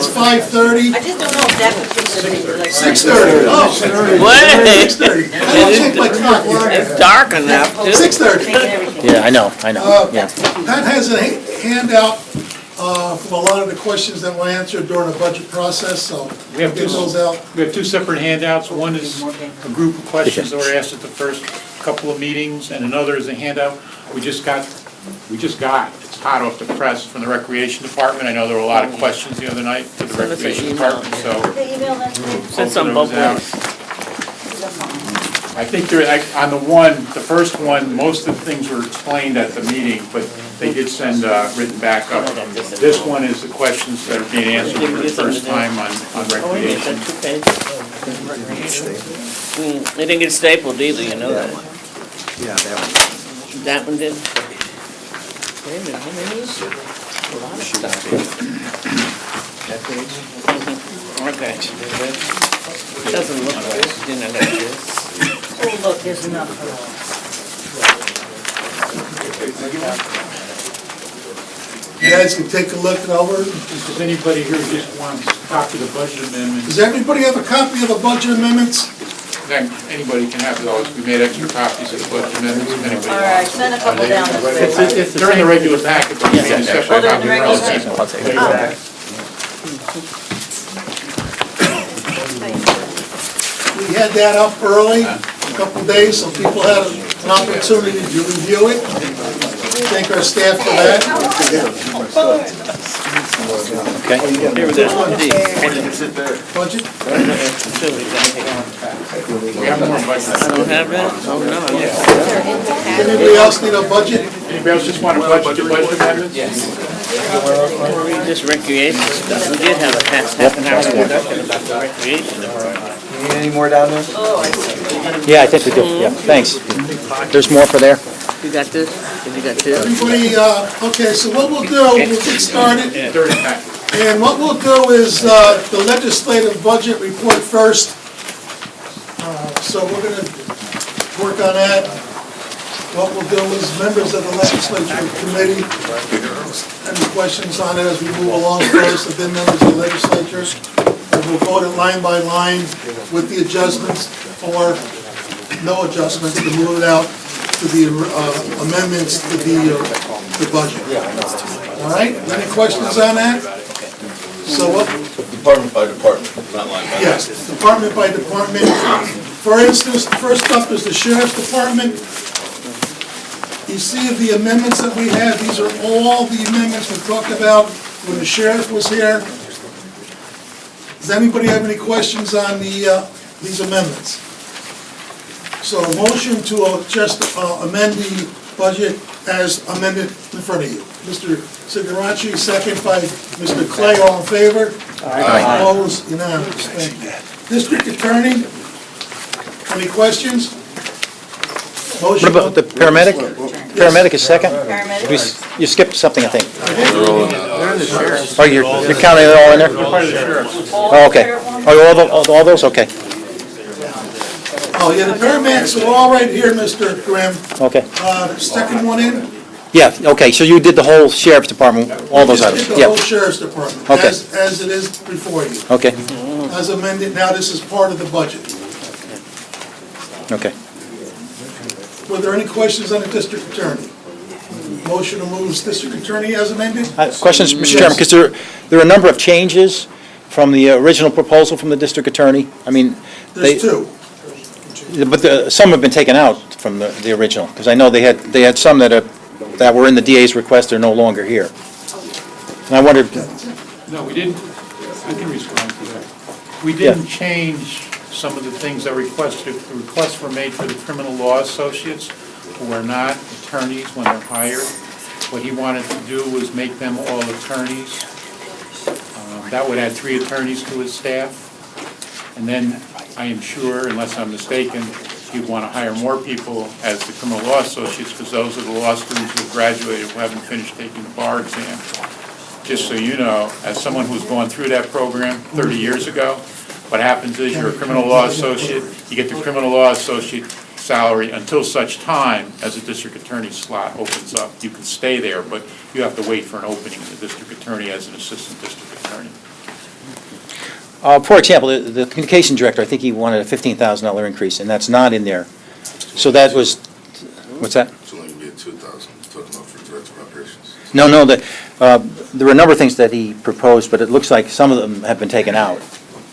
It's 5:30. I just don't know if that particular. 6:30. Oh, Wait. 6:30. I didn't check my clock. It's dark enough, too. 6:30. Yeah, I know, yeah. Pat has a handout from a lot of the questions that were answered during the budget process, so We have get those out. We have two separate handouts. One is a group of questions that were asked at the first couple of meetings, and another is a handout we just got, it's hot off the press from the Recreation Department. I know there were a lot of questions the other night to the Send us an Recreation email. Department, so. The email that Send some both both of those ways. I think there, on the first one, most of the things were explained at the meeting, but they did send written backup. This one is the questions that are being answered for the first time on recreation. They didn't get stapled either, you know that. Yeah, that one. That one did. Wait a minute, how many is it? A lot of stuff. Okay. Doesn't look right, you know, like this. Oh, look, there's enough for You guys can take a look it over. Does anybody here just want a copy of the budget amendments? Does everybody have a copy of the budget amendments? Anybody can have those. We made extra copies of the budget amendments if anybody All right, wants. send a couple down this way. They're in the regular packet, but we made a separate Oh, they're in the copy. regular packet. Right. We had that up early, a couple days, so people had an opportunity to review it. Thank our staff for that. Okay. Here it is. Budget? We have more budget. I don't have that? Oh, no. Anybody else need a budget? Anybody else just want a budget amendments? This recreation stuff, we did have a half an hour discussion about the recreation. You need any more down there? Yeah, I think we do, yeah, thanks. There's more for there? You got this? Have you got this? Everybody, okay, so what we'll do, we'll get started. They're in the packet. And what we'll do is the legislative budget report first. So we're going to work on that. What we'll do is members of the legislature committee, any questions on it as we move along first, and then members of the legislature. And we'll vote it line by line with the adjustments or no adjustments to move it out to the amendments to the budget. All right, any questions on that? So what? Department by department, not line by line. Yes, department by department. For instance, first up is the sheriff's department. You see the amendments that we have, these are all the amendments we talked about when the sheriff was here. Does anybody have any questions on these amendments? So a motion to just amend the budget as amended in front of you. Mr. Sigarachi, second by Mr. Clay, all in favor? Aye. Opposed, unanimous, thank you. District Attorney, any questions? What Motion. about the paramedic? Paramedic is second? Paramedic? You skipped something, I think. Oh, you're counting it all in there? Oh, okay. Oh, all those, okay, Oh, yeah, the paramedics are all right here, Mr. Graham. okay. Second one in? Yeah, okay, so you did the whole sheriff's department, all those items, Just did the whole yeah, sheriff's department, Okay. as it is before you. okay, As amended, now this is part of the budget. okay. Were there any questions on the district attorney? Motion to move district attorney as amended? Questions, Mr. Chairman, because there are a number of changes from the original proposal from the district attorney. I mean, There's two. but some have been taken out from the original, because I know they had some that were in the DA's request, they're no longer here. And I wondered, No, we didn't, I can respond to that. We didn't change some of the things that requested. The requests were made for the criminal law associates who are not attorneys when they're hired. What he wanted to do was make them all attorneys. That would add 3 attorneys to his staff. And then, I am sure, unless I'm mistaken, he'd want to hire more people as the criminal law associates, because those are the law students who have graduated, who haven't finished taking the bar exam. Just so you know, as someone who's gone through that program 30 years ago, what happens is you're a criminal law associate, you get the criminal law associate salary until such time as a district attorney slot opens up. You can stay there, but you have to wait for an opening in the district attorney as an assistant district attorney. For example, the communication director, I think he wanted a $15,000 increase, and that's not in there. So that was, what's that? It's only gonna be a 2,000, talking about for director of operations. No, there were a number of things that he proposed, but it looks like some of them have been taken out.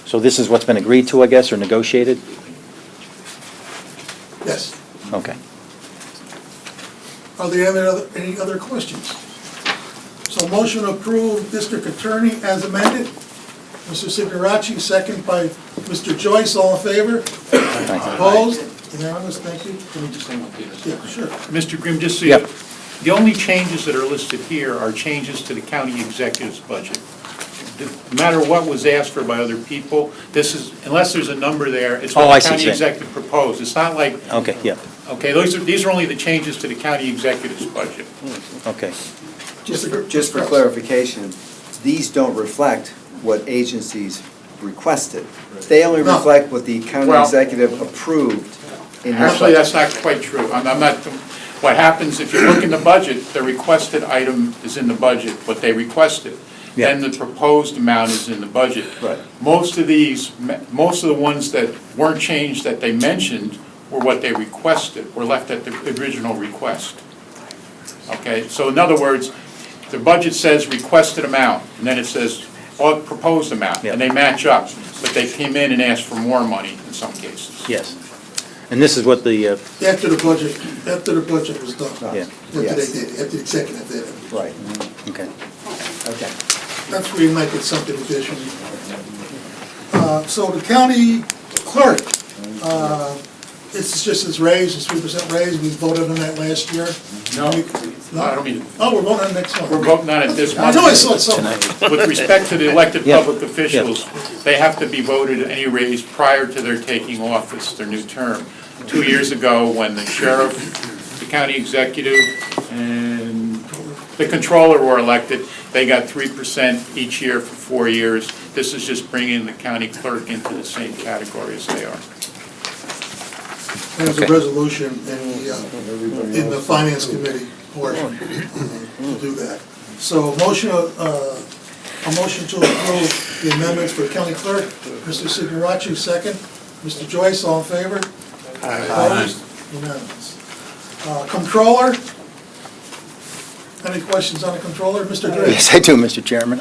So this is what's been agreed to, I guess, or negotiated? Yes. Okay. Are there any other questions? So motion to approve district attorney as amended. Mr. Sigarachi, second by Mr. Joyce, all in favor? Opposed? Unanimous, thank you. Let me just say one thing. Yeah, sure. Mr. Grimm, just so Yep. you, the only changes that are listed here are changes to the county executive's budget. No matter what was asked for by other people, this is, unless there's a number there, it's Oh, I what see the what county you're saying. executive proposed. It's not like, Okay, yeah, okay, these are only the changes to the county executive's budget. okay. Just for clarification, these don't reflect what agencies requested. They only No. reflect what the county Well- executive approved in his Actually, budget. that's not quite true. I'm not, what happens, if you look in the budget, the requested item is in the budget, what they requested. Yeah. Then the proposed amount is in the budget. Right. Most of the ones that weren't changed that they mentioned were what they requested, were left at the original request. Okay, so in other words, the budget says requested amount, and then it says proposed amount, Yeah. and they match up, but they came in and asked for more money in some cases. Yes. And this is what the, After the budget was done. yeah, After they Yes. did, after the executive did it. Right, okay. okay. That's where you might get something additional. So the county clerk, it's just his raise, his 3% raise, we voted on that last year. No, I don't mean, Oh, we're voting on it next month. we're voting on it this I month. know I saw it somewhere. With respect to the elected Yeah. public officials, they have to be voted at any raise prior to their taking office, their new term. 2 years ago, when the sheriff, the county executive, and the controller were elected, they got 3% each year for 4 years. This is just bringing the county clerk into the same category as they are. There's a Okay. resolution in the finance committee portion to do that. So a motion to approve the amendments for county clerk, Mr. Sigarachi, second. Mr. Joyce, all in favor? Opposed? Unanimous. Comptroller? Any questions on the controller? Mr. Gray? Yes, I do, Mr. Chairman.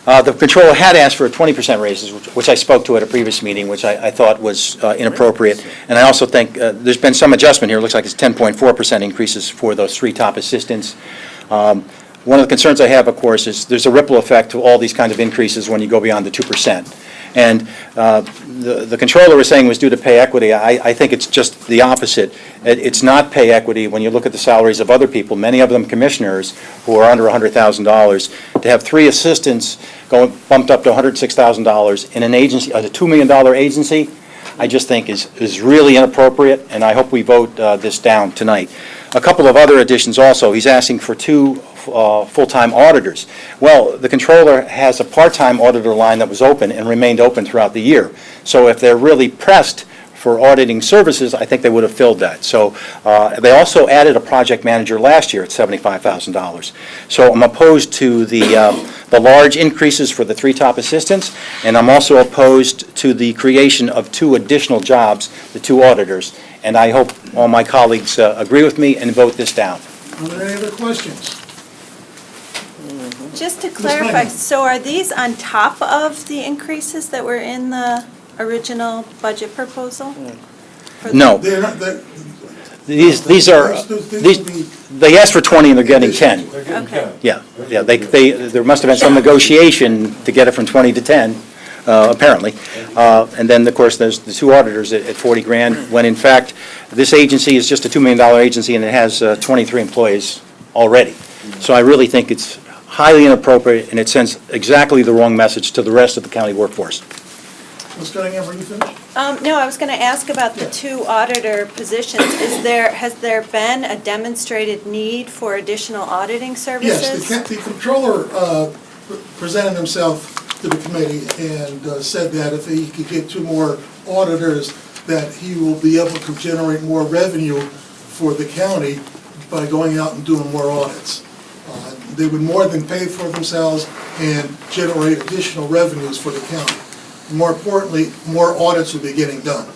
The controller had asked for a 20% raises, which I spoke to at a previous meeting, which I thought was inappropriate. And I also think there's been some adjustment here. It looks like it's 10.4% increases for those 3 top assistants. One of the concerns I have, of course, is there's a ripple effect to all these kinds of increases when you go beyond the 2%. And the controller was saying it was due to pay equity. I think it's just the opposite. It's not pay equity when you look at the salaries of other people, many of them commissioners who are under $100,000. To have 3 assistants bumped up to $106,000 in an agency, a $2 million agency, I just think is really inappropriate, and I hope we vote this down tonight. A couple of other additions also. He's asking for 2 full-time auditors. Well, the controller has a part-time auditor line that was open and remained open throughout the year. So if they're really pressed for auditing services, I think they would have filled that. So they also added a project manager last year at $75,000. So I'm opposed to the large increases for the 3 top assistants, and I'm also opposed to the creation of 2 additional jobs, the 2 auditors. And I hope all my colleagues agree with me and vote this down. Are there any other questions? Just to clarify, so are these on top of the increases that were in the original budget proposal? For the- No, They're not, these are, they asked for 20 and they're getting 10. Okay. Yeah, there must have been some negotiation to get it from 20 to 10, apparently. And then, of course, there's the 2 auditors at 40 grand, when in fact, this agency is just a $2 million agency and it has 23 employees already. So I really think it's highly inappropriate and it sends exactly the wrong message to the rest of the county workforce. Ms. Cunningham, were you finished? No, I was going to ask about the 2 auditor positions. Has there been a demonstrated need for additional auditing services? Yes, the controller presented himself to the committee and said that if he could get 2 more auditors, that he will be able to generate more revenue for the county by going out and doing more audits. They would more than pay for themselves and generate additional revenues for the county. More importantly, more audits will be getting done.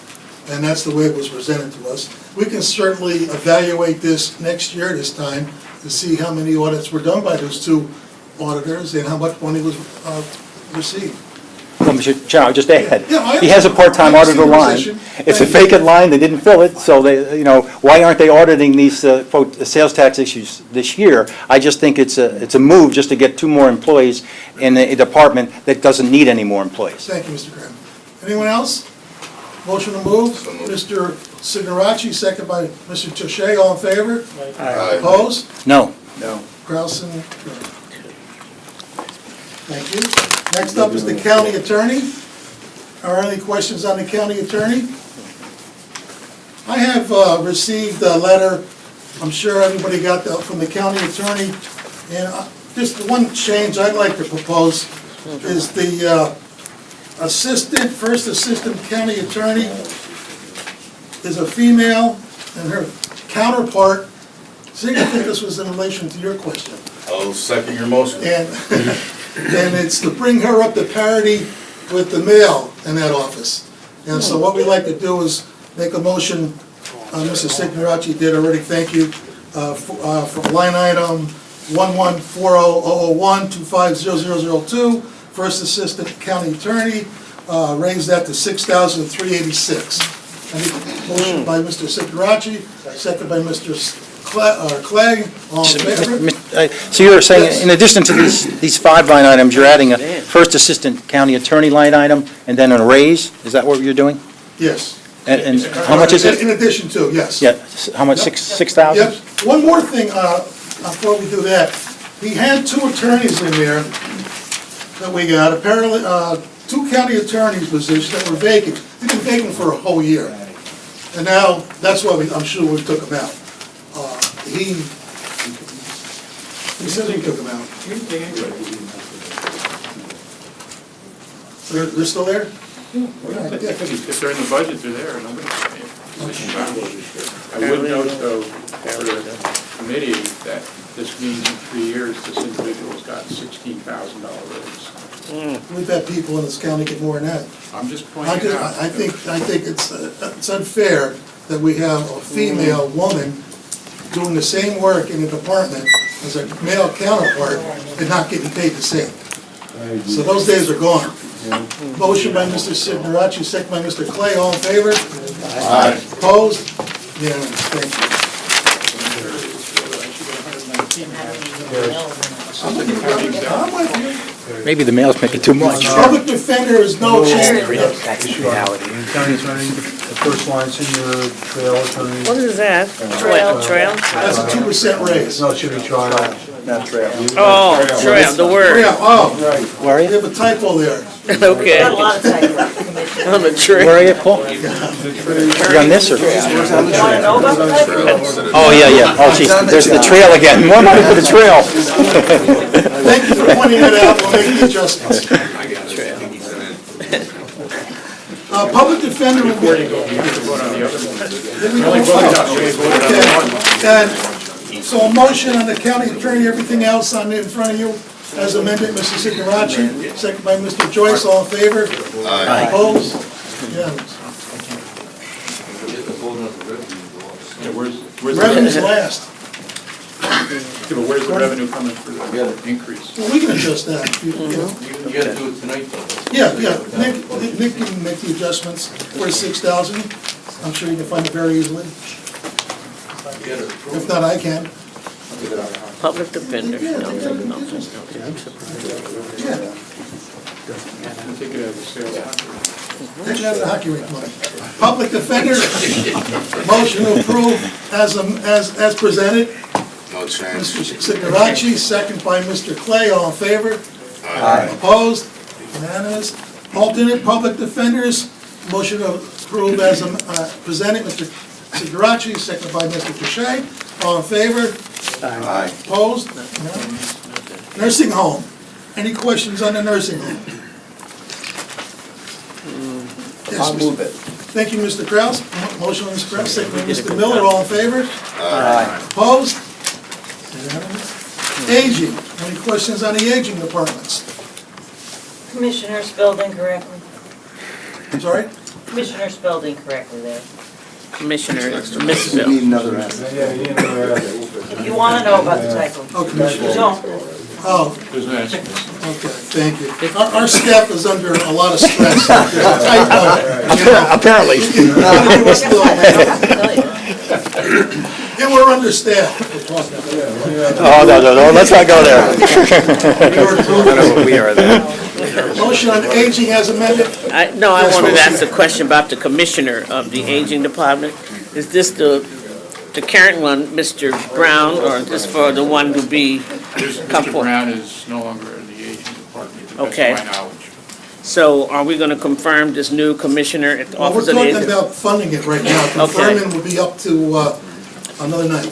And that's the way it was presented to us. We can certainly evaluate this next year, this time, to see how many audits were done by those two auditors and how much money was received. Well, Mr. Chairman, I'll just add, Yeah, I he has a part-time understand auditor the line. position. It's a Thank you. vacant line, they didn't fill it, so they, why aren't they auditing these, quote, sales tax issues this year? I just think it's a move just to get two more employees in a department that doesn't need any more employees. Thank you, Mr. Graham. Anyone else? Motion to move. So moved. Mr. Signorachi, second by Mr. Touche, all in favor? Aye. Opposed? No. No. Kraus and Thank you. Next up is the county attorney. Are there any questions on the county attorney? I have received a letter, I'm sure everybody got that from the county attorney, and just one change I'd like to propose is the first assistant county attorney is a female, and her counterpart, see, I think this was in relation to your question. I'll second your motion. And it's to bring her up to parity with the male in that office. And so what we'd like to do is make a motion, Mr. Signorachi did already, thank you, for line item 114001250002, first assistant county attorney, raise that to $6,386. Motion by Mr. Signorachi, second by Mr. Clegg, all in favor? So you're saying, Yes. in addition to these 5 line items, you're adding a first assistant county attorney line item and then a raise? Is that what you're doing? Yes. And how much is it? In addition to, yes. Yeah, how much, Yep. 6,000? Yep. One more thing, before we do that. We had 2 attorneys in there that we got, apparently, 2 county attorneys positions that were vacant. They've been vacant for a whole year. And now, that's why I'm sure we took them out. He says he took them out. They're still there? If they're in the budget, they're there, nobody's paying. I would note, though, for the committee, that this means in 3 years, this individual's got $16,000 raise. We've had people in this county get more than that. I'm just pointing it out. I think it's unfair that we have a female woman doing the same work in the department as a male counterpart and not getting paid the same. So those days are gone. Motion by Mr. Signorachi, second by Mr. Clay, all in favor? Aye. Opposed? Unanimous, thank you. Maybe the mail's making too much. Public defender is no change. County attorney, the first line, senior trail attorney. What is that? Trail. That's a 2% raise. No, it should be trial. Not trail. Oh, trail, the word, Yeah, oh, Where are you you? have a typo there. okay. Got a lot of typos, Commissioner. On the trail. Where are you, Paul? You're on this, or? Want to know about the typos? Oh, yeah. Oh, geez, there's the trail again. More money for the trail. Thank you for pointing that out, we'll make the adjustments. Public defender will be... You have to vote on the other one. Did we You only vote? voted on, you only voted on one. And so a motion on the county attorney, everything else on in front of you as amended, Mr. Signorachi, second by Mr. Joyce, all in favor? Aye. Opposed? Unanimous. Yeah, where's the Revenue's revenue? last. Yeah, but where's the revenue coming for the increase? Well, we can adjust that, you know. You gotta do it tonight, though. Yeah, Nick can make the adjustments for 6,000. I'm sure you can find it very easily. If not, I can. Public defender. Yeah. We'll take it as a sales tax. Take it out of the hockey rink money. Public defender, motion to approve as presented. No change. Mr. Signorachi, second by Mr. Clay, all in favor? Aye. Opposed? Unanimous. Alternate public defenders, motion to approve as presented, Mr. Signorachi, second by Mr. Touche, all in favor? Aye. Opposed? Unanimous. Nursing home, any questions on the nursing home? Yes, I'll Mr. move it. Thank you, Mr. Kraus. Motion on Mr. Kraus, second by Mr. Miller, all in favor? Aye. Opposed? Unanimous. Aging, any questions on the aging departments? Commissioners spelled incorrectly. I'm sorry? Commissioner spelled incorrectly there. Commissioner, We Misville. need another answer. If you want to know about the typo. Oh, Commissioner. Don't. Oh, There's no estimate. okay, thank you. Our staff is under a lot of stress. There's a typo, you know. Apparently. You gotta give us a little help. Tell you. And we're understaffed. Oh, no, let's not go there. We are there. Motion on aging as amended. No, I wanted to ask a question about the commissioner of the aging department. Is this the current one, Mr. Brown, or is this for the one to be come Mr. forward? Brown is no longer in the aging department, to the Okay. best of my knowledge. So are we going to confirm this new commissioner at the Well, we're Office of the talking Aging? about funding it right now. Okay. Confirming will be up to another night.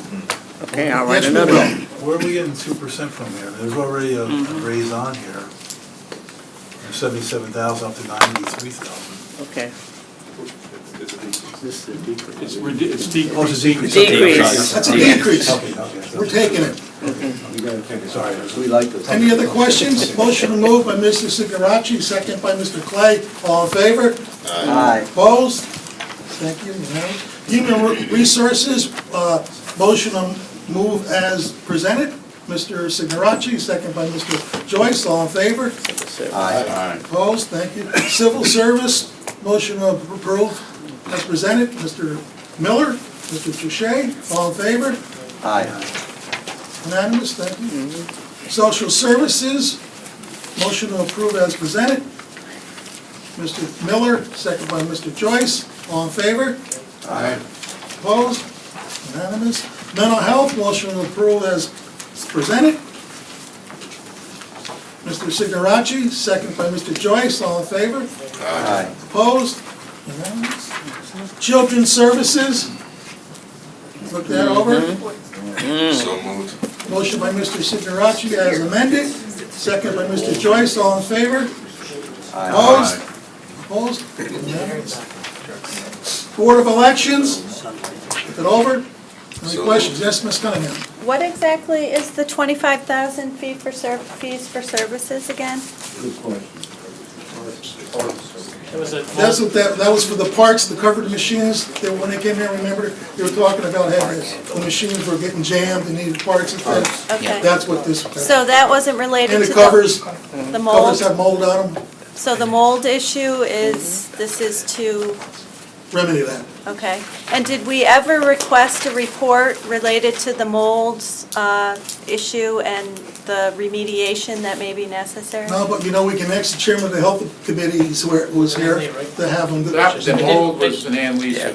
Okay, I'll write Yes, we another will. one. Where are we getting 2% from here? There's already a raise on here. From 77,000 up to 93,000. Okay. It's decreasing. Oh, it's a decrease. Decrease. That's a decrease. Okay. We're taking it. Sorry. We like those. Any other questions? Motion to move by Mr. Sigarachi, second by Mr. Clay. All in favor? Aye. Opposed? Thank you. Human Resources, motion to move as presented. Mr. Sigarachi, second by Mr. Joyce. All in favor? Aye. Opposed? Thank you. Civil Service, motion to approve as presented. Mr. Miller, Mr. Touche, all in favor? Aye. Unanimous, thank you. Social Services, motion to approve as presented. Mr. Miller, second by Mr. Joyce, all in favor? Aye. Opposed? Unanimous. Mental Health, motion to approve as presented. Mr. Sigarachi, second by Mr. Joyce, all in favor? Aye. Opposed? Unanimous. Children's Services, look that over. So moved. Motion by Mr. Sigarachi as amended, second by Mr. Joyce, all in favor? Opposed? Opposed? Unanimous. Board of Elections, look it over. Any questions? Yes, Ms. Cunningham? What exactly is the 25,000 fees for services again? That's what that was for the parts, the covered machines, when they came here, remember, you were talking about having the machines were getting jammed and needed parts and things. Okay. That's what this, So that wasn't related and to the covers, the mold? covers have mold on them, So the mold issue is, this is to, remedy that. okay. And did we ever request a report related to the molds issue and the remediation that may be necessary? No, but you know, we can ask the chairman of the health committee, where it was here, to have them. The mold was an Ann Lee. Yeah, I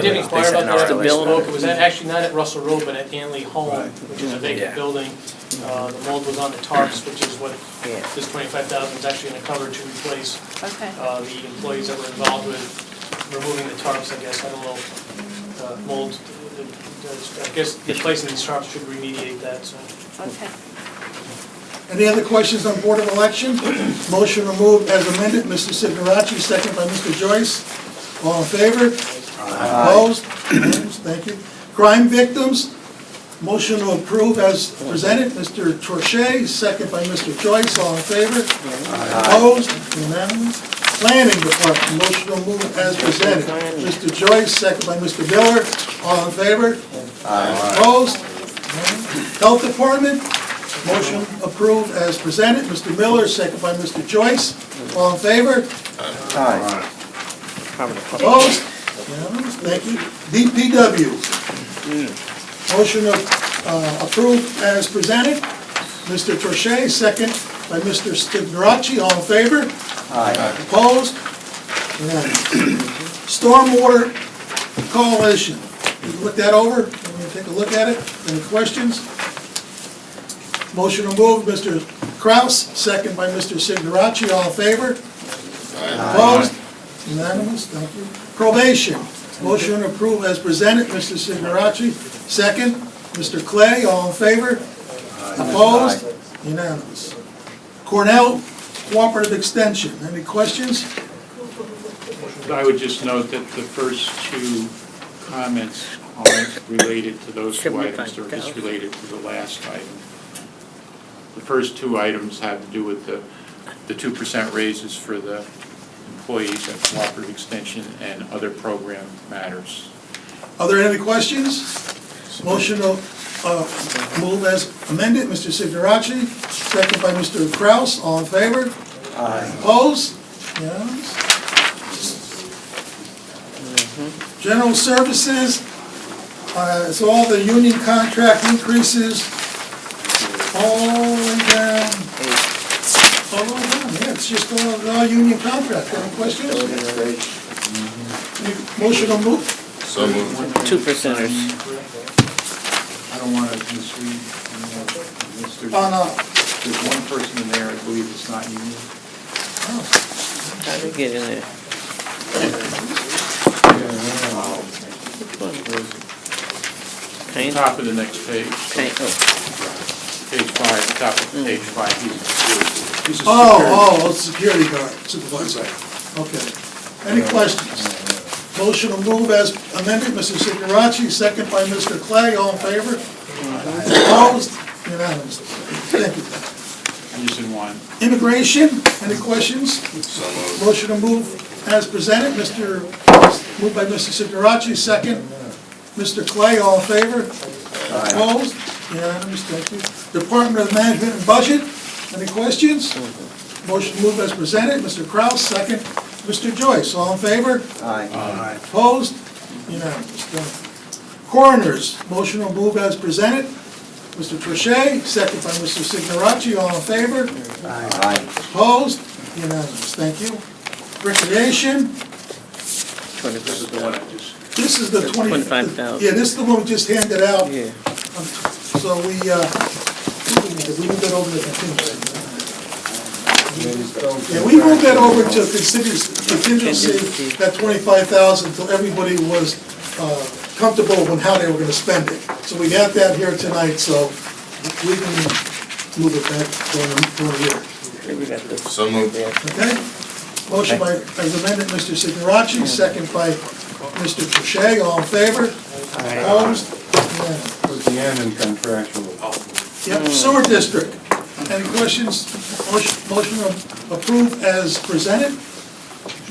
did inquire about that, The when I building. spoke, it was actually not at Russell Road, but at Anley Home, which is a vacant building. The mold was on the tarps, which is what this 25,000 is actually gonna cover to replace. Okay. The employees that were involved with removing the tarps, I guess, had a little mold. I guess replacing these tarps should remediate that, so. Okay. Any other questions on Board of Election? Motion to move as amended, Mr. Sigarachi, second by Mr. Joyce. All in favor? Opposed? Unanimous. Thank you. Crime Victims, motion to approve as presented, Mr. Torche, second by Mr. Joyce. All in favor? Opposed? Unanimous. Planning Department, motion to move as presented, Mr. Joyce, second by Mr. Miller. All in favor? Opposed? Unanimous. Health Department, motion approved as presented, Mr. Miller, second by Mr. Joyce. All in favor? Aye. Opposed? Unanimous. Thank you. DPW, motion approved as presented, Mr. Torche, second by Mr. Sigarachi. All in favor? Aye. Opposed? Unanimous. Stormwater Coalition, you look that over, let me take a look at it, any questions? Motion to move, Mr. Kraus, second by Mr. Sigarachi, all in favor? Opposed? Unanimous, thank you. Probation, motion to approve as presented, Mr. Sigarachi, second, Mr. Clay, all in favor? Opposed? Unanimous. Cornell Cooperative Extension, any questions? I would just note that the first two comments aren't related to those two items, they're just related to the last item. The first two items have to do with the 2% raises for the employees at Cooperative Extension and other program matters. Are there any questions? Motion to move as amended, Mr. Signorachi, second by Mr. Kraus, all in favor? Aye. Opposed? Unanimous? General services, it's all the union contract increases, all the way down. All the way down, yeah, it's just all union contract. Any questions? Any motion to move? So moved. 2%ers. I don't want to mislead anyone. There's No. there's one person in there, I believe it's not union. How did they get in there? Paint? Top of the next page, Paint, oh. page 5, top of page 5, he's a security. Oh, security guard, supervisor. Okay. Any questions? Motion to move as amended, Mr. Signorachi, second by Mr. Clay, all in favor? Opposed? Unanimous. Thank you. I'm just in one. Immigration, any questions? So moved. Motion to move as presented, moved by Mr. Signorachi, second. Mr. Clay, all in favor? Opposed? Unanimous, thank you. Department of Management and Budget, any questions? Motion to move as presented, Mr. Kraus, second. Mr. Joyce, all in favor? Aye. Opposed? Unanimous, thank you. Coroners, motion to move as presented, Mr. Trichet, second by Mr. Signorachi, all in favor? Aye. Opposed? Unanimous, thank you. Recreation, This is the one I just, this is the 25,000. Yeah, this is the one we just handed out. Yeah. So we moved that over to contingency. Yeah, we moved that over to contingency, that 25,000, until everybody was comfortable with how they were gonna spend it. So we got that here tonight, so we can move it back during the year. We got the, So moved. Okay? Motion by, as amended, Mr. Signorachi, second by Mr. Trichet, all in favor? Opposed? Unanimous. Towards the end and contractual. Yep, sewer district. Any questions? Motion to approve as presented.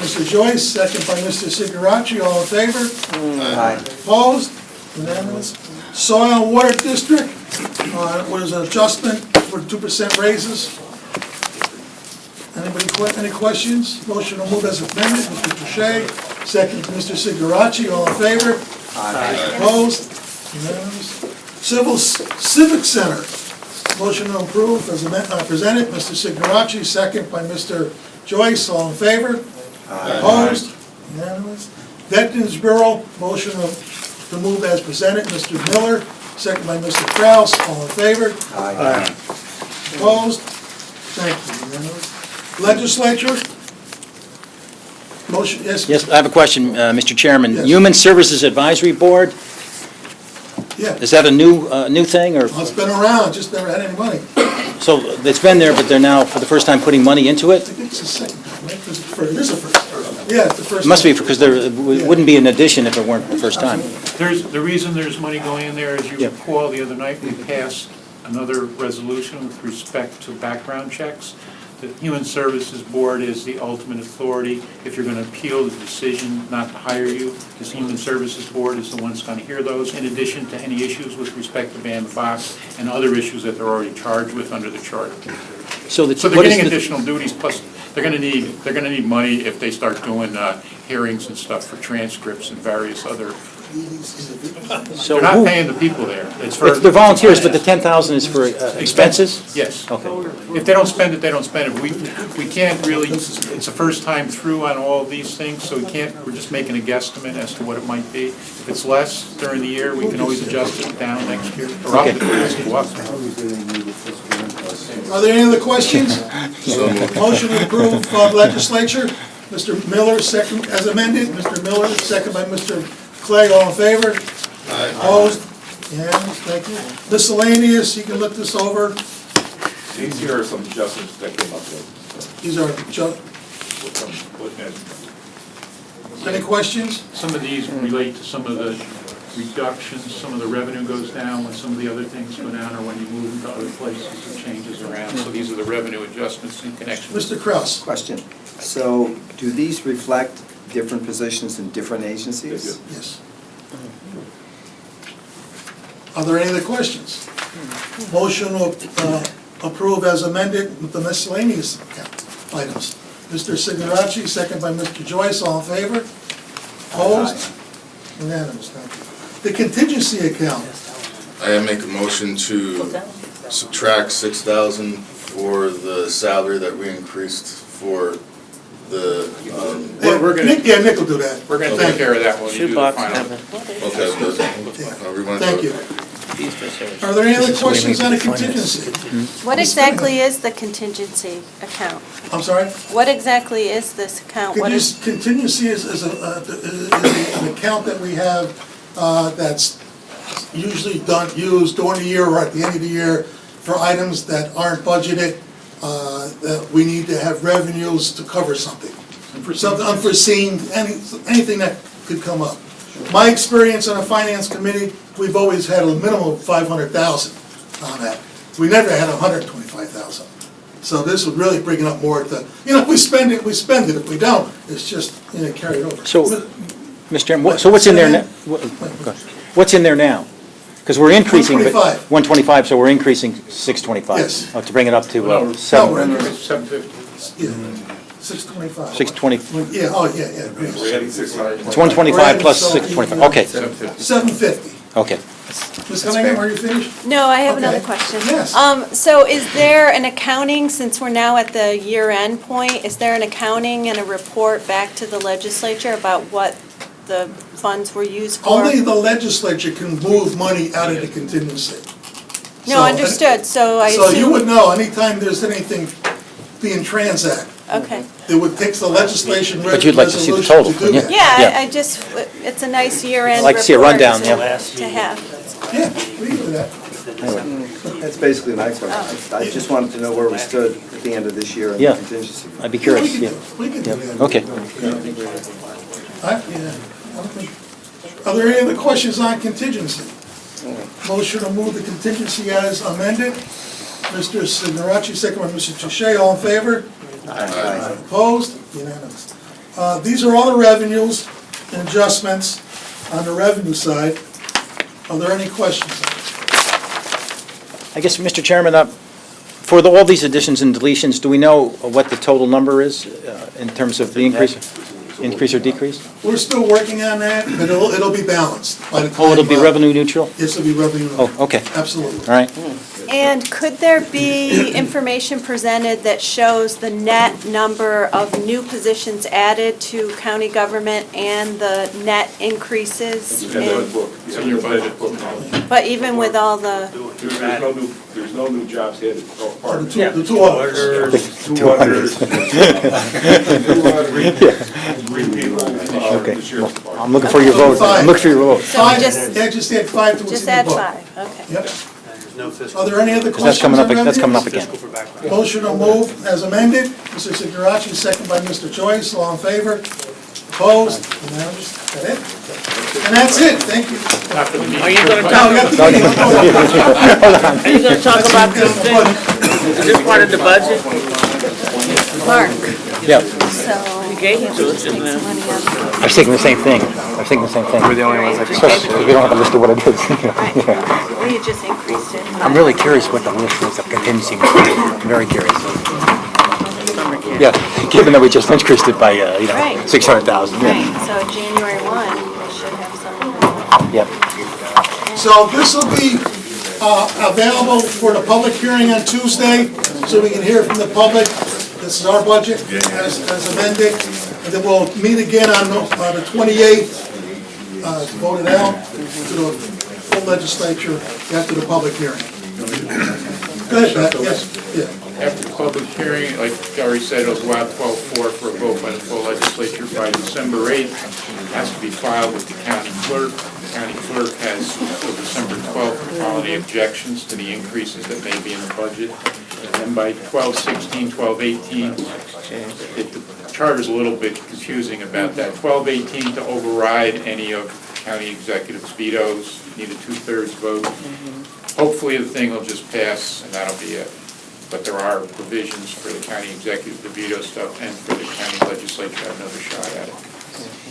Mr. Joyce, second by Mr. Signorachi, all in favor? Aye. Opposed? Unanimous. Soil and water district, was an adjustment for 2% raises. Any questions? Motion to move as amended, Mr. Trichet, second to Mr. Signorachi, all in favor? Aye. Opposed? Unanimous. Civic Center, motion to approve as presented, Mr. Signorachi, second by Mr. Joyce, all in favor? Opposed? Unanimous. Veterans Bureau, motion to move as presented, Mr. Miller, second by Mr. Kraus, all in favor? Aye. Opposed? Thank you. Unanimous. Legislature, motion, yes? Yes, I have a question, Mr. Chairman. Yes. Human Services Advisory Board, Yeah. is that a new thing, or? Well, it's been around, just never had any money. So it's been there, but they're now for the first time putting money into I it? think it's the second time, right? 'Cause it is the first. Yeah, it's the first. It must be, time. because there, it wouldn't be an addition if it weren't the first time. the reason there's money going in there, as you Yep. recall, the other night, we passed another resolution with respect to background checks. The Human Services Board is the ultimate authority. If you're going to appeal the decision not to hire you, this Human Services Board is the one that's going to hear those, in addition to any issues with respect to bandbox and other issues that they're already charged with under the charter. So So they're what is getting the, additional duties, plus they're going to need money if they start doing hearings and stuff for transcripts and various other. so They're not who, paying the people there. It's for. they're volunteers, but the 10,000 is for expenses? Yes. Okay. If they don't spend it, they don't spend it. We can't really, it's the first time through on all these things, so we're just making a guesstimate as to what it might be. If it's less during the year, we can always adjust it down next year, or up, Okay. go up. Are there any other questions? So moved. Motion to approve legislature, Mr. Miller, second, as amended, Mr. Miller, second by Mr. Clay, all in favor? Opposed? Unanimous, thank you. Miscellaneous, you can look this over. These here are some adjustments that came up with. These are, With any questions? Some of these relate to some of the reductions, some of the revenue goes down when some of the other things go down, or when you move into other places, it changes around. So these are the revenue adjustments in connection with. Mr. Kraus? Question. So do these reflect different positions in different agencies? Yes. Are there any other questions? Motion to approve as amended with the miscellaneous items. Mr. Signorachi, second by Mr. Joyce, all in favor? Opposed? Unanimous, thank you. The contingency account, I make a motion to subtract 6,000 for the salary that we increased for the, We're gonna- Nick, yeah, Nick will do that. We're going to Thank take care of that when you do the Shoebox final. cover. okay, good. We want to- Thank you. Fees for service. Are there any other questions on the contingency? What exactly is the contingency account? I'm sorry? What exactly is this account? What is, Contingency is an account that we have that's usually used during the year or at the end of the year for items that aren't budgeted, that we need to have revenues to cover something. Something unforeseen, anything that could come up. My experience on a finance committee, we've always had a minimum of 500,000 on that. We never had 125,000. So this would really bring it up more to, if we spend it, we spend it. If we don't, it's just, carried over. So, Mr. Chairman, so what's in there now? What's in there now? Because we're increasing. 125. 125, so we're increasing 625. Yes. To bring it up to No, 750. Yeah, 625. 620. Yeah, oh, yeah. It's 125 plus 625, okay, 750. okay. Ms. Cunningham, are you finished? no, I have Okay. another question. Yes. So is there an accounting, since we're now at the year-end point, is there an accounting and a report back to the legislature about what the funds were used for? Only the legislature can move money out of the contingency. No, So- understood, so I So you assume, would know anytime there's anything being transacted. okay. It would take the legislation But you'd like to see the resolution total, to do wouldn't that. Yeah, Yeah. I just, it's a nice year-end I'd like to see a report rundown, yeah. to have. Yeah, we can do that. That's basically my question. I just wanted to know where we stood at the end of this year in Yeah. the contingency. I'd be curious, yeah. We can do that. Okay. Are there any other questions on contingency? Motion to move the contingency as amended. Mr. Signorachi, second by Mr. Touche, all in favor? Aye. Opposed? Unanimous. These are all the revenues and adjustments on the revenue side. Are there any questions? I guess, Mr. Chairman, for all these additions and deletions, do we know what the total number is in terms of the increase or decrease? We're still working on that, but it'll be balanced by the time. Oh, it'll be revenue neutral? Yes, it'll be revenue. Oh, okay. Absolutely. All right. And could there be information presented that shows the net number of new positions added to county government and the net increases in, It's in your budget. but even with all the, There's no new jobs added. Oh, the two others. Three people, Okay. the sheriff's department. I'm looking for your vote. I'm looking for your vote. so we Five, just, yeah, just add 5 to what's just in the add book. 5, okay. Yep. Are there any other Because that's questions coming on up, that's coming up revenues? again. Motion to move as amended. Mr. Signorachi, second by Mr. Joyce, all in favor? Opposed? Unanimous? That it? And that's it, thank you. Are you gonna No, talk, we got the meeting. are you gonna talk about this thing? Is this part of the budget? Mark, Yeah, so, He gave it to us, take didn't some he? money out. I was thinking the same thing. I was thinking the same thing. We're the only ones that can. Especially because we don't have a list of what it is. Right, well, you just increased it. I'm really curious what the list is of contingency. I'm very curious. Yeah, given that we just increased it by, Right. 600,000. Right, so January 1, we should have some. Yep. So this will be available for the public hearing on Tuesday, so we can hear from the public. This is our budget as amended, and then we'll meet again on the 28th, vote it out to the full legislature after the public hearing. Go ahead, Pat, yes, yeah. After the public hearing, like Gary said, it'll go out 12/4 for a vote by the full legislature by December 8th. It has to be filed with the county clerk. The county clerk has until December 12th to file any objections to the increases that may be in the budget. And by 12/16, 12/18, the charter's a little bit confusing about that. 12/18 to override any of county executive's vetoes, you need a 2/3 vote. Hopefully, the thing will just pass, and that'll be it. But there are provisions for the county executive to veto stuff, and for the county legislature to have another shot at it.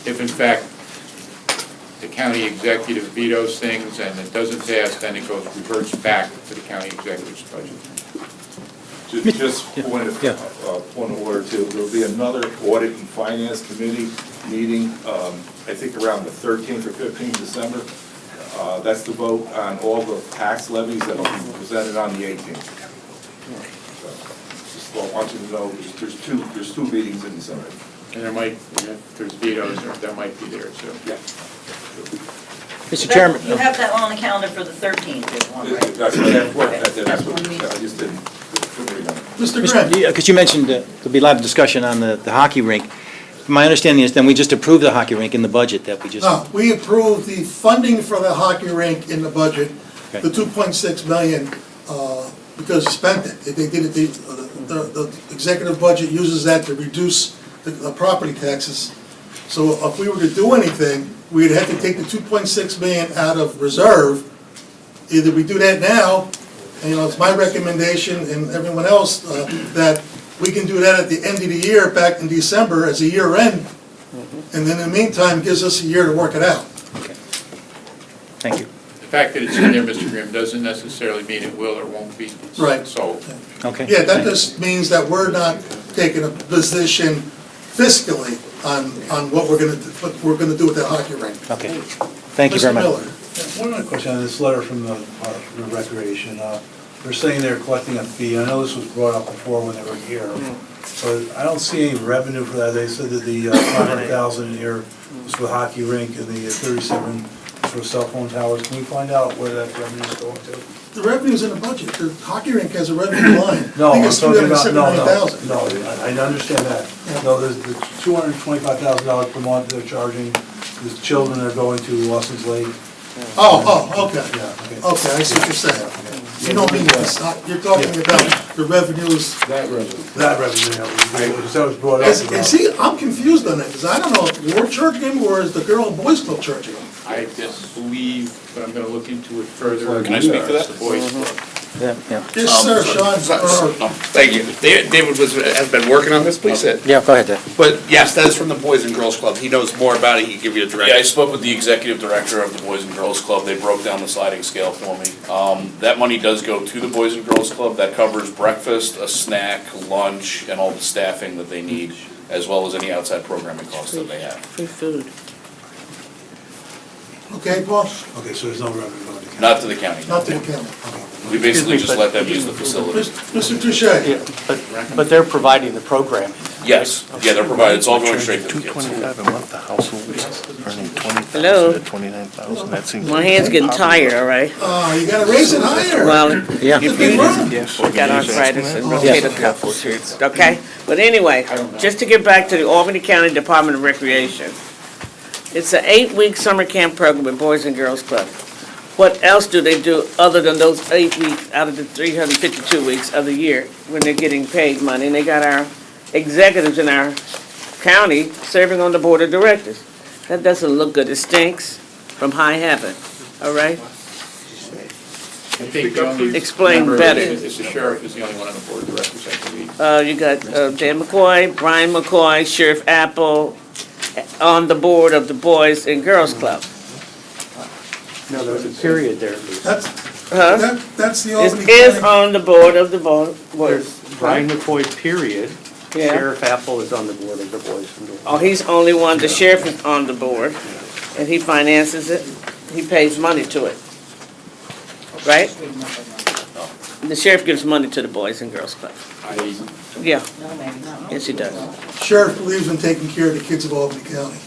If in fact, the county executive vetoes things and it doesn't pass, then it reverts back to the county executive's budget. Just point of order too, there'll be another audit and finance committee meeting, I think around the 13th or 15th December. That's the vote on all the tax levies that'll be presented on the 18th. So, just want you to know, there's two meetings in December. And there might, if there's vetoes, there might be there too. Yeah. Mr. Chairman. You have that on the calendar for the 13th, is one, right? That's what I just didn't remember. Mr. Grimm? Because you mentioned there'll be a lot of discussion on the hockey rink. My understanding is then we just approved the hockey rink in the budget that we just... No, we approved the funding for the hockey rink in the budget, Okay. the 2.6 million, because we spent it. They did it, the executive budget uses that to reduce the property taxes. So if we were to do anything, we'd have to take the 2.6 million out of reserve. Either we do that now, and it's my recommendation and everyone else, that we can do that at the end of the year, back in December as a year end. And then in the meantime, gives us a year to work it out. Thank you. The fact that it's in there, Mr. Grimm, doesn't necessarily mean it will or won't be Right. sold. Okay. Yeah, that just means that we're not taking a position fiscally on what we're gonna do with that hockey rink. Okay. Thank you very much. Mr. Miller? One other question on this letter from the Recreation. They're saying they're collecting a fee. I know this was brought up before when they were here, but I don't see any revenue for that. They said that the 500,000 here was for the hockey rink and the 37 was for cell phone towers. Can we find out where that revenue is going to? The revenue's in the budget. The hockey rink has a revenue line. No, I think I'm it's talking about, $379,000. no, I understand that. No, there's the $225,000 per month they're charging. There's children that are going to Lawson's Lake. Okay. Yeah, okay. Okay, I see what you're saying. You don't mean this, you're talking about the revenues. That revenue, because that was brought up. And see, I'm confused on that, because I don't know if we're charging them or is the girl and boys club charging them? I just believe, but I'm gonna look into it further. Can I speak to that? The boys club. Yeah, yeah. Yes, sir, Sean. Thank you. David has been working on this, please sit. Yeah, go ahead, Dave. But yes, that is from the Boys and Girls Club. He knows more about it, he can give you a direct. Yeah, I spoke with the executive director of the Boys and Girls Club. They broke down the sliding scale for me. That money does go to the Boys and Girls Club. That covers breakfast, a snack, lunch, and all the staffing that they need, as well as any outside programming costs that they have. Free food. Okay, Paul? Okay, so there's no revenue going to the county? Not to the county. Not to the county. We basically just let them use the facility. Mr. Touche? But they're providing the program. Yes, yeah, they're provided, it's all going straight to the kids. $225 a month, the household earning Hello? $20,000 to $29,000, that seems. My hand's getting tired, all right? You gotta raise it higher. Well, Yeah. if Yes. you got arthritis and Yes. rotator cuff, okay? But anyway, just to get back to the Albany County Department of Recreation. It's an 8-week summer camp program with Boys and Girls Club. What else do they do other than those 8 weeks out of the 352 weeks of the year when they're getting paid money? And they got our executives in our county serving on the board of directors. That doesn't look good. It stinks from high heaven, all right? I think the only Explain member better. is the sheriff is the only one on the board of directors, I believe. You got Dan McCoy, Brian McCoy, Sheriff Apple, on the board of the Boys and Girls Club. No, there's a period there. That's the This Albany is County. on the board of the board. There's Brian McCoy, period. Yeah. Sheriff Apple is on the board of the Boys and Girls. Oh, he's only one, the sheriff is on the board, and he finances it, he pays money to it, right? The sheriff gives money to the Boys and Girls Club. Yeah, No, maybe not. yes, he does. Sheriff believes in taking care of the kids of Albany County.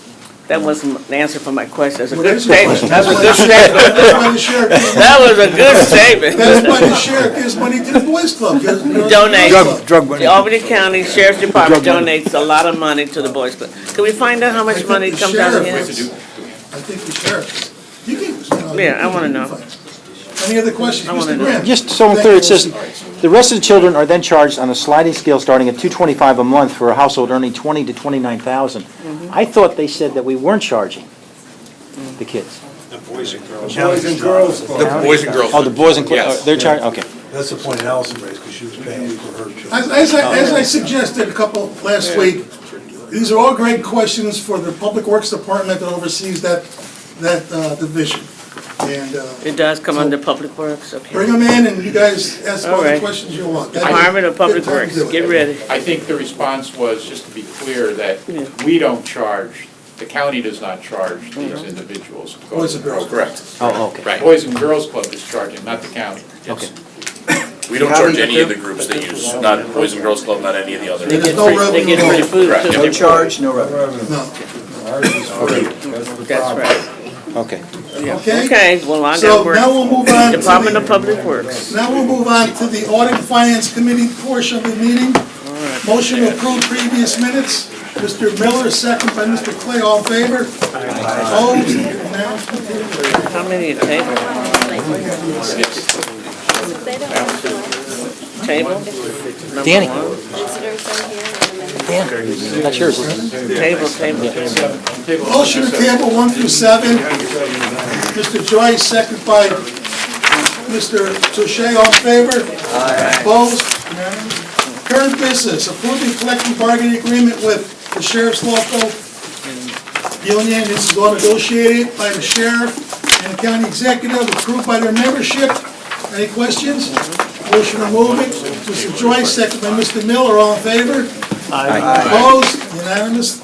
That wasn't the answer for my question, that's a Well, good that's your statement. question. That's a good statement. That's why the sheriff gives That was a good statement. That's why the sheriff gives money to the boys club. Donate. The Albany County Sheriff's Department donates a lot of money to the Boys Club. Can we find out how much money comes out of here? I think the sheriff. You can, Yeah, I wanna know. Any other questions? I wanna Mr. know. Graham? Just so I'm clear, it says, the rest of the children are then charged on a sliding scale starting at $225 a month for a household earning $20,000 to $29,000. I thought they said that we weren't charging. the kids? The Boys and Girls. The Boys and Girls. Oh, the boys and, Yes. they're charging, okay. That's the point Allison raised, because she was paying for her children. As I suggested a couple last week, these are all great questions for the Public Works Department that oversees that division. And It does come under Public Works, okay. bring them in and you guys ask all All the right. questions you want. Department of Public Good time to Works, do it. get ready. I think the response was, just to be clear, that we don't charge, the county does not charge these individuals. Boys and Girls. Correct. Oh, okay. Right. Boys and Girls Club is charging, not the county. Okay. We don't charge any of the groups that use, not Boys and Girls Club, not any of the other. They get no free, they revenue get at free all. food. Correct. too. No charge, no revenue. No. That's right. Okay. Okay? Okay, well, I So gotta now work. we'll move on to Department of the, Public Works. now we'll move on to the Audit and Finance Committee portion of the meeting. Motion to approve previous minutes. Mr. Miller, second by Mr. Clay, all in favor? Opposed? Unanimous? How many table? Table? Number Danny. one. Dan, that's yours. Table. Motion to table 1 through 7. Mr. Joyce, second by Mr. Touche, all in favor? Opposed? Unanimous? Current business, approving collective bargaining agreement with the sheriff's local union. This is all negotiated by the sheriff and the county executive, approved by their membership. Any questions? Motion to move it. Mr. Joyce, second by Mr. Miller, all in favor? Opposed? Unanimous?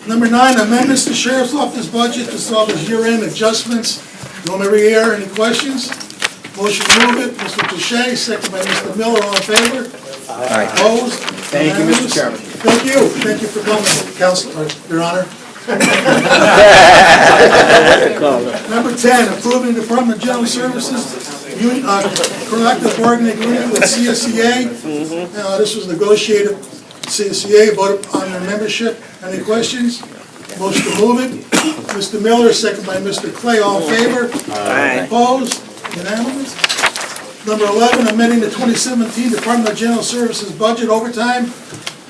Number 9, amendments to sheriff's office budget to solve his year-end adjustments. Do them every year. Any questions? Motion to move it. Mr. Touche, second by Mr. Miller, all in favor? Opposed? Thank you, Mr. Chairman. Thank you. Thank you for coming, Counselor, Your Honor. Number 10, approving Department of General Services collective bargaining agreement with CSEA. This was negotiated, CSEA voted on their membership. Any questions? Motion to move it. Mr. Miller, second by Mr. Clay, all in favor? Opposed? Unanimous? Number 11, amending the 2017 Department of General Services budget overtime.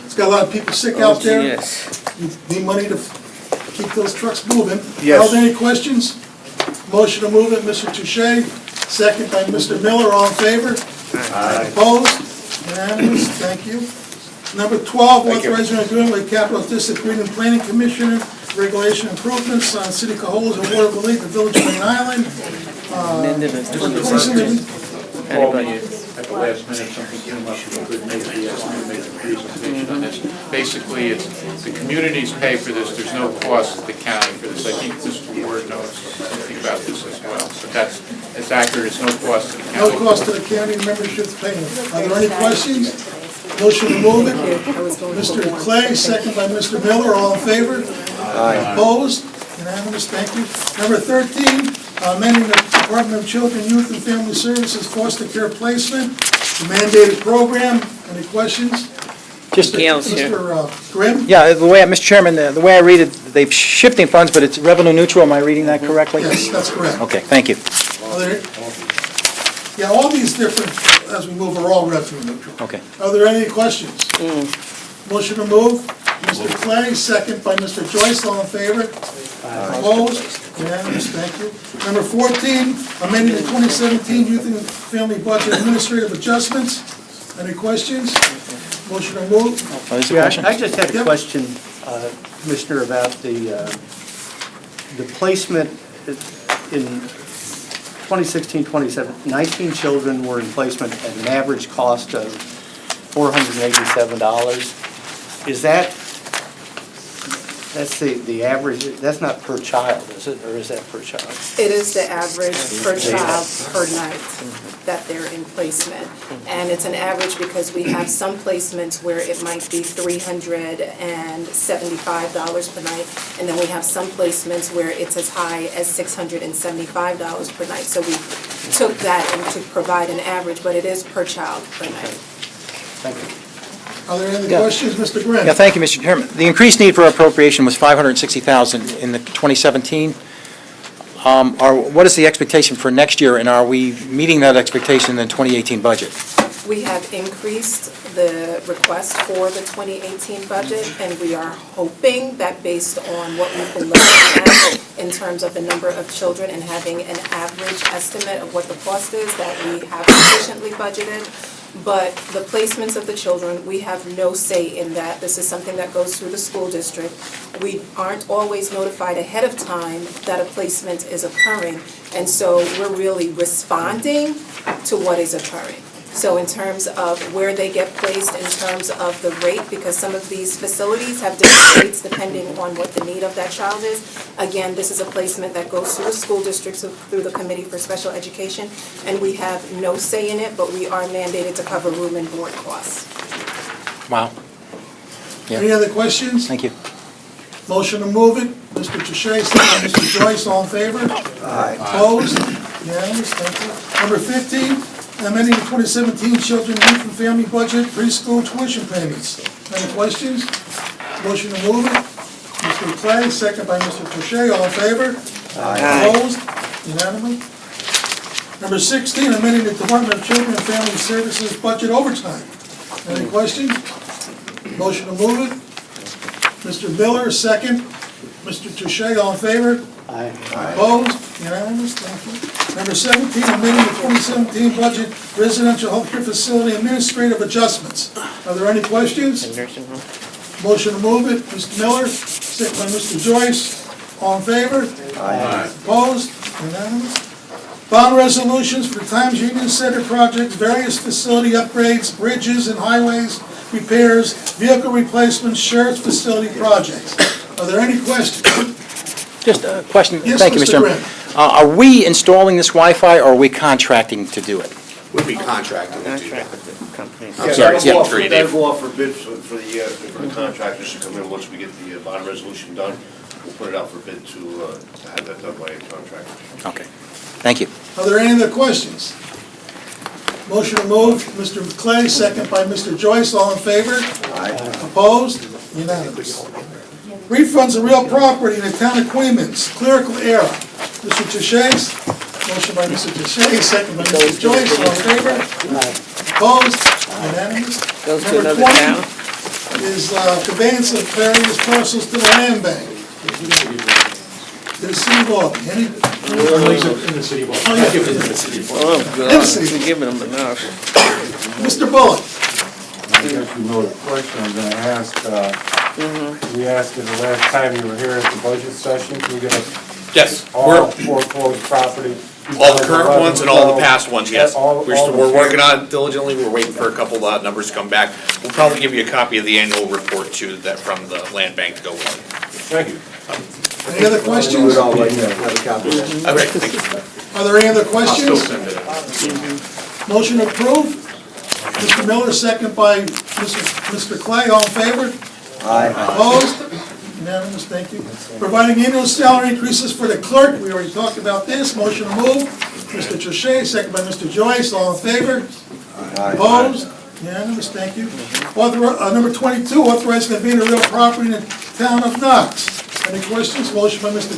It's got a lot of people sick out there. Yes. You need money to keep those trucks moving. Yes. Are there any questions? Motion to move it, Mr. Touche, second by Mr. Miller, all in favor? Opposed? Unanimous, thank you. Number 12, authorizing an agreement with Capital District Green and Planning Commissioner, regulation improvements on City Cajoles and Water Relief at Village of Main Island. At the last minute, something came up, we could make the presentation on this. Basically, it's, the communities pay for this, there's no cost to the county for this. I think Mr. Ward knows something about this as well. But that's, it's accurate, it's no cost to the No county. cost to the county membership payment. Are there any questions? Motion to move it. Mr. Clay, second by Mr. Miller, all in favor? Opposed? Unanimous, thank you. Number 13, amending the Department of Children, Youth, and Family Services foster care placement, the mandated program. Any questions? Just, Gail's here. Mr. Grimm? yeah, Mr. Chairman, the way I read it, they've shifting funds, but it's revenue neutral. Am I reading that correctly? Yes, that's correct. Okay, thank you. Are there- Yeah, all these different, as we move, are all revenue neutral. Okay. Are there any questions? Motion to move, Mr. Clay, second by Mr. Joyce, all in favor? Opposed? Unanimous, thank you. Number 14, amending the 2017 Youth and Family Budget Administrative Adjustments. Any questions? Motion to move. Oh, there's a Yeah, question? I just had Yep. a question, Commissioner, about the placement in 2016-27. 19 children were in placement at an average cost of $487. Is that's the average, that's not per child, is it, or is that per child? It is the average per child per night that they're in placement. And it's an average because we have some placements where it might be $375 per night, and then we have some placements where it's as high as $675 per night. So we took that and to provide an average, but it is per child per night. Thank you. Are there any Yeah. questions, Mr. Grimm? Yeah, thank you, Mr. Chairman. The increased need for appropriation was $560,000 in the 2017. What is the expectation for next year, and are we meeting that expectation in the 2018 budget? We have increased the request for the 2018 budget, and we are hoping that based on what we've been looking at in terms of the number of children and having an average estimate of what the cost is, that we have sufficiently budgeted. But the placements of the children, we have no say in that. This is something that goes through the school district. We aren't always notified ahead of time that a placement is occurring, and so we're really responding to what is occurring. So in terms of where they get placed, in terms of the rate, because some of these facilities have different rates depending on what the need of that child is. Again, this is a placement that goes through the school district, so through the Committee for Special Education, and we have no say in it, but we are mandated to cover room and board costs. Wow. Yeah. Any other questions? Thank you. Motion to move it, Mr. Touche, second by Mr. Joyce, all in favor? Aye. Opposed? Unanimous, thank you. Number 15, amending the 2017 Children, Youth and Family Budget, preschool tuition payments. Any questions? Motion to move it, Mr. Clay, second by Mr. Touche, all in favor? Aye. Opposed? Unanimous. Number 16, amending the Department of Children and Family Services budget overtime. Any questions? Motion to move it, Mr. Miller, second. Mr. Touche, all in favor? Aye. Opposed? Unanimous, thank you. Number 17, amending the 2017 budget, residential healthcare facility administrative adjustments. Are there any questions? Nursing home. Motion to move it, Mr. Miller, second by Mr. Joyce. All in favor? Aye. Opposed? Unanimous. Bond resolutions for the Times Union Center projects, various facility upgrades, bridges and highways repairs, vehicle replacements, sheriff's facility projects. Are there any questions? Just a question. Yes, Thank you, Mr. Mr. Chairman. Are we installing this Wi-Fi, or are we contracting to do it? Would be contracted to do that. Contract with the company. I'm sorry, Yeah. Dave. That'll go off for bids for the contractors to come in, once we get the bond resolution done, we'll put it out for bid to have that done by a contractor. Okay. Thank you. Are there any other questions? Motion to move, Mr. Clay, second by Mr. Joyce, all in favor? Aye. Opposed? Unanimous. Refunds of real property in the town of Queens, clerical error. Mr. Touche, motion by Mr. Touche, second by Mr. Joyce, all in favor? Opposed? Unanimous. Goes to Number another 20 town. is conveyance of various parcels to the land bank. To the city of Albany. Any? In the city hall. Oh, yeah. Give it to the city hall. Oh, God, Empty. we're giving them enough. Mr. Bullock. You know the question I'm gonna ask, we asked you the last time you were here at the budget session, can you get us Yes, all foreclosed property? all the current ones and all the past ones, yes. All the We're working on it diligently, we're waiting for a couple of numbers to come back. We'll probably give you a copy of the annual report too, that from the land bank to go with. Thank you. Any other Do questions? it all right now, have a copy of that. Okay, thank you. Are there any other I'll still questions? send it out. Motion approved. Mr. Miller, second by Mr. Clay, all in favor? Aye. Opposed? Unanimous, thank you. Providing annual salary increases for the clerk, we already talked about this. Motion to move. Mr. Touche, second by Mr. Joyce, all in favor? Opposed? Unanimous, thank you. Number 22, authorizing conveying of real property in the town of Knox. Any questions? Motion by Mr.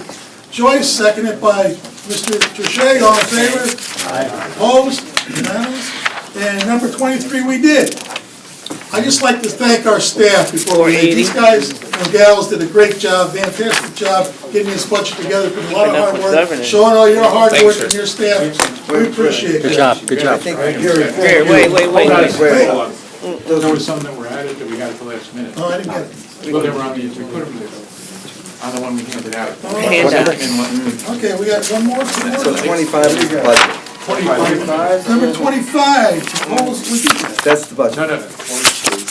Joyce, seconded by Mr. Touche, all in favor? Opposed? Unanimous. And number 23, we did. I just like to thank our staff before we leave. These guys and gals did a great job, fantastic job getting this budget together, put a lot of hard work, showing all your hard work and your staff. We appreciate it. Good job, good job. Here, wait. Hold on. There was some that were added that we got at the last minute. Oh, I didn't get it. Well, they were on the, we put them on the one we handed out. Handout. Okay, we got one more, two more. So 25 is the budget. 25. Number 25, proposed, we did that. That's the budget. No,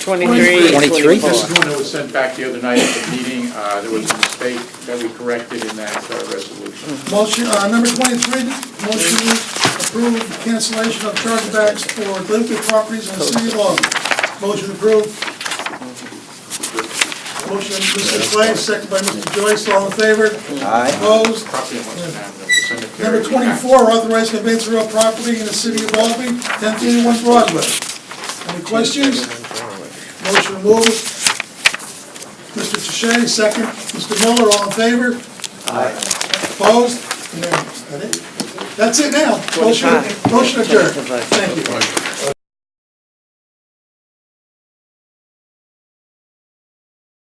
23, 23? This is the one that was sent back the other night at the meeting. There was a mistake that we corrected in that resolution. Motion, number 23, motion to approve cancellation of chargebacks for delinquent properties in the city of Albany. Motion approved. Motion, Mr. Clay, second by Mr. Joyce, all in favor? Aye. Opposed? Property on Western Avenue, the cemetery. Number 24, authorized conveyance of real property in the city of Albany, 1031 Broadway. Any questions? Motion to move. Mr. Touche, second. Mr. Miller, all in favor? Aye. Opposed? Unanimous. That it? That's it now. Motion adjourned. Thank you.